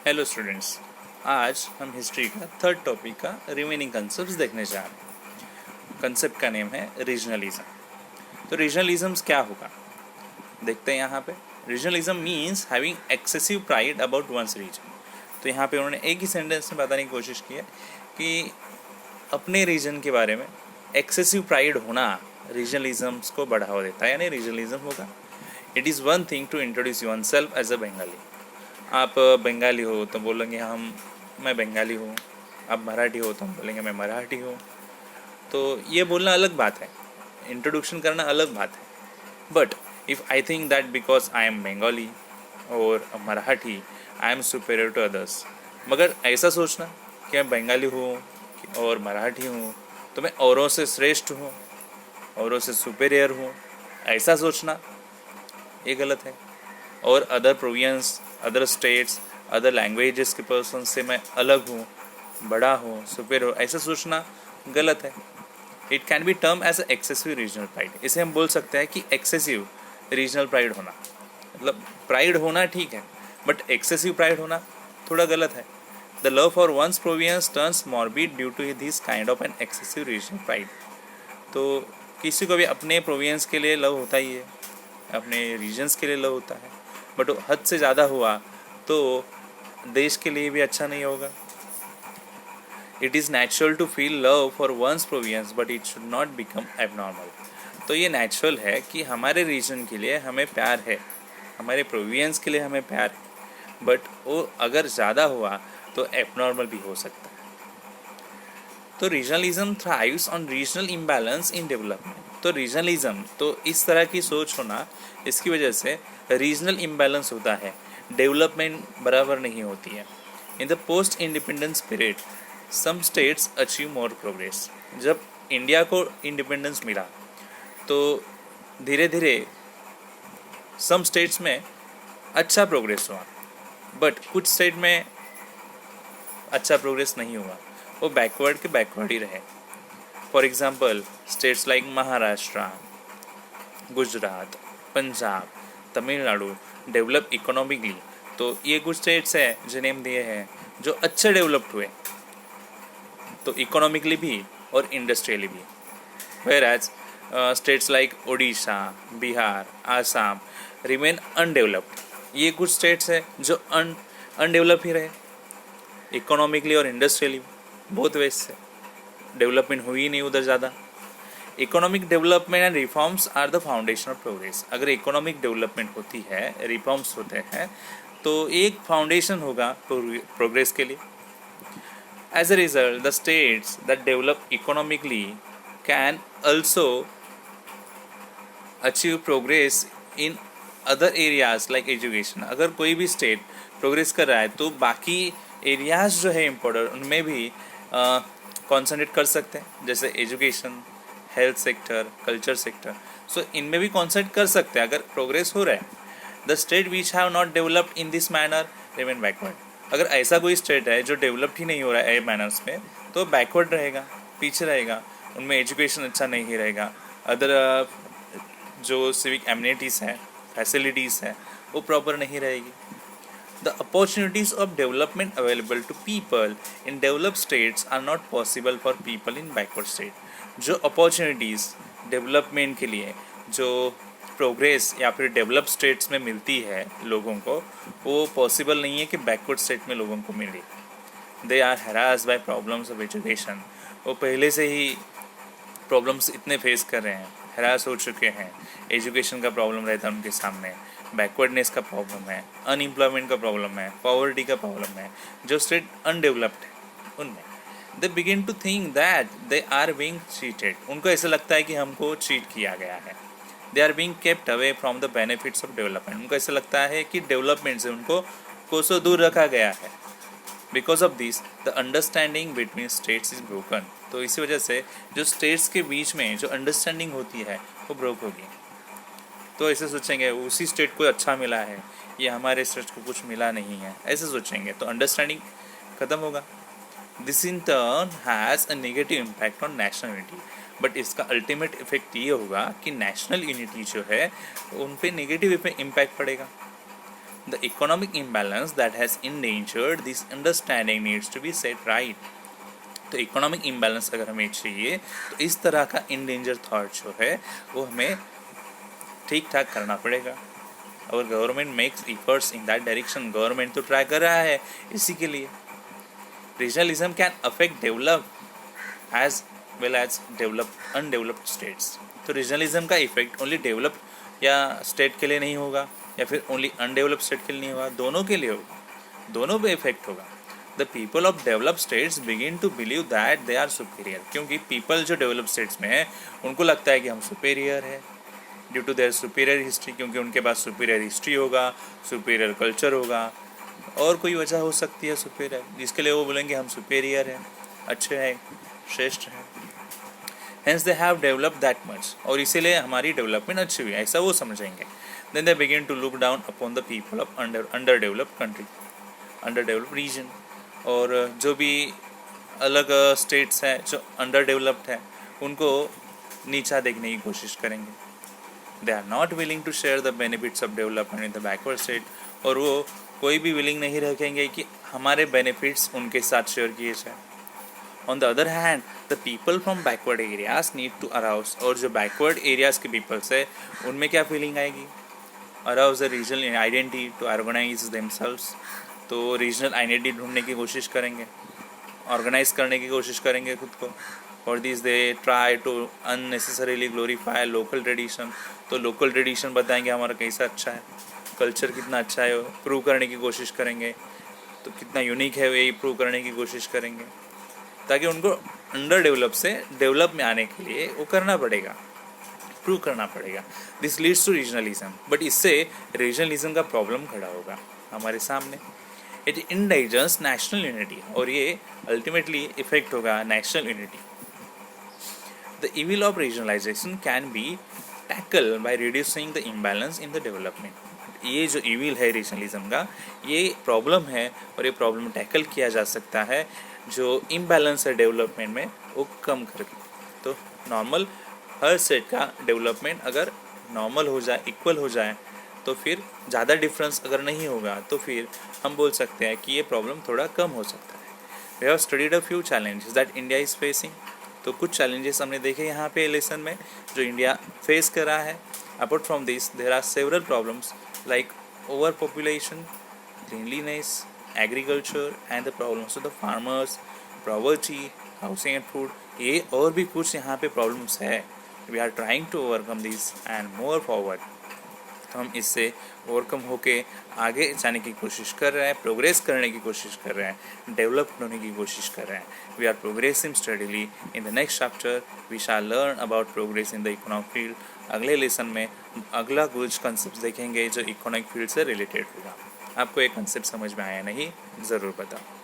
Hello students, आज हम history का थर्ड टॉपिक का रिमेनिंग कंसेप्ट देखने जा रहे हैं। कंसेप्ट का नेम है रीजनलिज्म। तो रीजनलिज्म क्या होगा देखते हैं यहाँ पे। Regionalism means having excessive pride about one's region. तो यहाँ पे उन्होंने एक ही सेंटेंस में बताने की कोशिश की है कि अपने रीजन के बारे में एक्सेसिव प्राइड होना रीजनलिज्म को बढ़ावा देता है, यानी रीजनलिज्म होगा। It is one thing to introduce yourself as a Bengali. आप बंगाली हो तो बोलेंगे मैं बंगाली हूँ। आप मराठी हो तो हम बोलेंगे मैं मराठी हूँ। तो ये बोलना अलग बात है, इंट्रोडक्शन करना अलग बात है। But if I think that because I am Bengali और Marathi I am superior to others, मगर ऐसा सोचना कि मैं बंगाली हूँ और मराठी हूँ तो मैं औरों से श्रेष्ठ हूँ, औरों से सुपेरियर हूँ, ऐसा सोचना ये गलत है। और other province, other states, other languages के पर्सन से मैं अलग हूँ, बड़ा हूँ, सुपेरियर हूँ, ऐसा सोचना गलत है। It can be term as excessive regional pride. इसे हम बोल सकते हैं कि एक्सेसिव रीजनल प्राइड होना, मतलब प्राइड होना ठीक है, बट एक्सेसिव प्राइड होना थोड़ा गलत है। The love for one's province turns morbid due to this kind of an excessive regional pride. तो किसी को भी अपने प्रोविंस के लिए लव होता ही है, अपने रीजन्स के लिए लव होता है, बट हद से ज़्यादा हुआ तो देश के लिए भी अच्छा नहीं होगा। It is natural to feel love for one's province but it should not become abnormal. तो ये नेचुरल है कि हमारे रीजन के लिए हमें प्यार है, हमारे प्रोविंस के लिए हमें प्यार है, बट वो अगर ज़्यादा हुआ तो एबनॉर्मल भी हो सकता है। तो regionalism thrives on regional imbalance in development. तो रीजनलिज्म तो इस तरह की सोच होना, इसकी वजह से रीजनल इम्बैलेंस होता है, डेवलपमेंट बराबर नहीं होती है। In the post independence period some states achieve more progress. जब इंडिया को इंडिपेंडेंस मिला तो धीरे धीरे सम स्टेट्स में अच्छा प्रोग्रेस हुआ, बट कुछ स्टेट में अच्छा प्रोग्रेस नहीं हुआ, वो बैकवर्ड ही रहे। For example states like Maharashtra, Gujarat, Punjab, Tamil Nadu develop economically. तो ये कुछ स्टेट्स हैं जो नेम दिए हैं जो अच्छे डेवलप्ड हुए, तो इकोनॉमिकली भी और इंडस्ट्रियली भी। Whereas states like Odisha, Bihar, Assam remain undeveloped. ये कुछ स्टेट्स हैं जो अनडेवलप ही रहे, इकोनॉमिकली और इंडस्ट्रियली बहुत वेज से डेवलपमेंट हुई नहीं उधर ज़्यादा। Economic development and reforms are the foundation of progress. अगर इकोनॉमिक डेवलपमेंट होती है, रिफॉर्म्स होते हैं, तो एक फाउंडेशन होगा प्रोग्रेस के लिए। As a result the states that develop economically can also achieve progress in other areas like education. अगर कोई भी स्टेट प्रोग्रेस कर रहा है तो बाकी एरियाज जो है इम्पोर्टेंट उनमें भी कॉन्सेंट्रेट कर सकते हैं, जैसे education, health sector, culture sector. So इनमें भी कॉन्सेंट्रेट कर सकते हैं अगर प्रोग्रेस हो रहा है। The state which have not developed in this manner remain backward. अगर ऐसा कोई स्टेट है जो डेवलप्ड ही नहीं हो रहा है मैनर्स में, तो बैकवर्ड रहेगा, पीछे रहेगा, उनमें एजुकेशन अच्छा नहीं रहेगा, अदर जो सिविक एमिनिटीज़ हैं, फैसिलिटीज़ हैं, वो प्रॉपर नहीं रहेगी। The opportunities of development available to people in developed states are not possible for people in backward state. जो अपॉर्चुनिटीज़ डेवलपमेंट के लिए, जो प्रोग्रेस या फिर डेवलप स्टेट्स में मिलती है लोगों को, वो पॉसिबल नहीं है कि बैकवर्ड स्टेट में लोगों को मिले। They are harassed by problems of education. वो पहले से ही प्रॉब्लम्स इतने फेस कर रहे हैं, हरास हो चुके हैं, एजुकेशन का प्रॉब्लम रहता है उनके सामने, बैकवर्डनेस का प्रॉब्लम है, अनएम्प्लॉयमेंट का प्रॉब्लम है, पॉवर्टी का प्रॉब्लम है। जो स्टेट अनडेवलप्ड है उनमें they begin to think that they are being cheated. उनको ऐसा लगता है कि हमको चीट किया गया है। They are being kept away from the benefits of development. उनको ऐसा लगता है कि डेवलपमेंट से उनको कोसों दूर रखा गया है। Because of this the understanding between states is broken. तो इसी वजह से जो स्टेट्स के बीच में जो अंडरस्टैंडिंग होती है वो ब्रोक होगी। तो ऐसे सोचेंगे उसी स्टेट को अच्छा मिला है, ये हमारे स्टेट को कुछ मिला नहीं है, ऐसे सोचेंगे तो अंडरस्टैंडिंग ख़त्म होगा। This in turn has a negative impact on national unity. But इसका अल्टीमेट इफेक्ट ये होगा कि नेशनल यूनिटी जो है उन पर नेगेटिव इम्पैक्ट पड़ेगा। The economic imbalance that has endangered this understanding needs to be set right. तो इकोनॉमिक इम्बैलेंस अगर हमें चाहिए तो इस तरह का इंडेंजर थॉट जो है वो हमें ठीक ठाक करना पड़ेगा। और government makes efforts in that direction, government तो ट्राई कर रहा है इसी के लिए। Regionalism can affect develop as well as developed undeveloped states. तो रीजनलिज्म का इफेक्ट ओनली डेवलप्ड या स्टेट के लिए नहीं होगा या फिर ओनली अनडेवलप्ड स्टेट के लिए नहीं होगा, दोनों के लिए होगा, दोनों पे इफेक्ट होगा। The people of developed states begin to believe that they are superior, क्योंकि पीपल जो डेवलप्ड स्टेट्स में है उनको लगता है कि हम सुपीरियर है due to their superior history, क्योंकि उनके पास सुपीरियर हिस्ट्री होगा, सुपीरियर कल्चर होगा, और कोई वजह हो सकती है सुपीरियर जिसके लिए वो बोलेंगे हम सुपीरियर हैं, अच्छे हैं, श्रेष्ठ हैं। Hence they have developed that much, और इसीलिए हमारी डेवलपमेंट अच्छी हुई है, ऐसा वो समझेंगे। Then they begin to look down upon the people of underdeveloped country, underdeveloped region. और जो भी अलग स्टेट्स हैं जो अंडर डेवलप्ड हैं उनको नीचा देखने की कोशिश करेंगे। They are not willing to share the benefits of development in the backward state, और वो कोई भी विलिंग नहीं रखेंगे कि हमारे बेनिफिट्स उनके साथ शेयर किए जाए। On the other hand the people from backward areas need to arouse, और जो बैकवर्ड एरियाज के पीपल्स है उनमें क्या फीलिंग आएगी, arouse the regional identity to organise themselves. तो रीजनल आइडेंटिटी ढूंढने की कोशिश करेंगे, ऑर्गेनाइज करने की कोशिश करेंगे खुद को। और this they try to unnecessarily glorify local tradition, तो लोकल ट्रेडिशन बताएंगे हमारा कैसा अच्छा है, कल्चर कितना अच्छा है, प्रूव करने की कोशिश करेंगे, तो कितना यूनिक है ये प्रूव करने की कोशिश करेंगे, ताकि उनको अंडर डेवलप से डेवलप में आने के लिए वो करना पड़ेगा, प्रूव करना पड़ेगा। This leads to regionalism, but इससे रीजनलिज्म का प्रॉब्लम खड़ा होगा हमारे सामने। इट इंडेंजर्स नेशनल यूनिटी, और ये अल्टीमेटली इफेक्ट होगा national unity. The evil of regionalisation can be tackle by reducing the imbalance in the development. ये जो इविल है रीजनलिज्म का, ये प्रॉब्लम है, और ये प्रॉब्लम टैकल किया जा सकता है जो इम्बैलेंस है डेवलपमेंट में वो कम करके। तो नॉर्मल हर सेट का डेवलपमेंट अगर नॉर्मल हो जाए, इक्वल हो जाए, तो फिर ज़्यादा डिफरेंस अगर नहीं होगा तो फिर हम बोल सकते हैं कि ये प्रॉब्लम थोड़ा कम हो सकता है। We have studied a few challenges that India is facing. तो कुछ चैलेंजेस हमने देखे यहाँ पे लेसन में जो इंडिया फेस कर रहा है। Apart from this there are several problems like overpopulation, cleanliness, agriculture and the problems of the farmers, poverty, housing and food. ये और भी कुछ यहाँ पे प्रॉब्लम्स है। We are trying to overcome this and more forward. तो हम इससे ओवरकम होके आगे जाने की कोशिश कर रहे हैं, प्रोग्रेस करने की कोशिश कर रहे हैं, डेवलप होने की कोशिश कर रहे हैं। We are progressing steadily. In the next chapter we shall learn about progress in the economic field. अगले लेसन में अगला कुछ कंसेप्ट देखेंगे जो इकोनॉमिक फील्ड से रिलेटेड होगा। आपको एक कंसेप्ट समझ में आया नहीं, ज़रूर बताओ।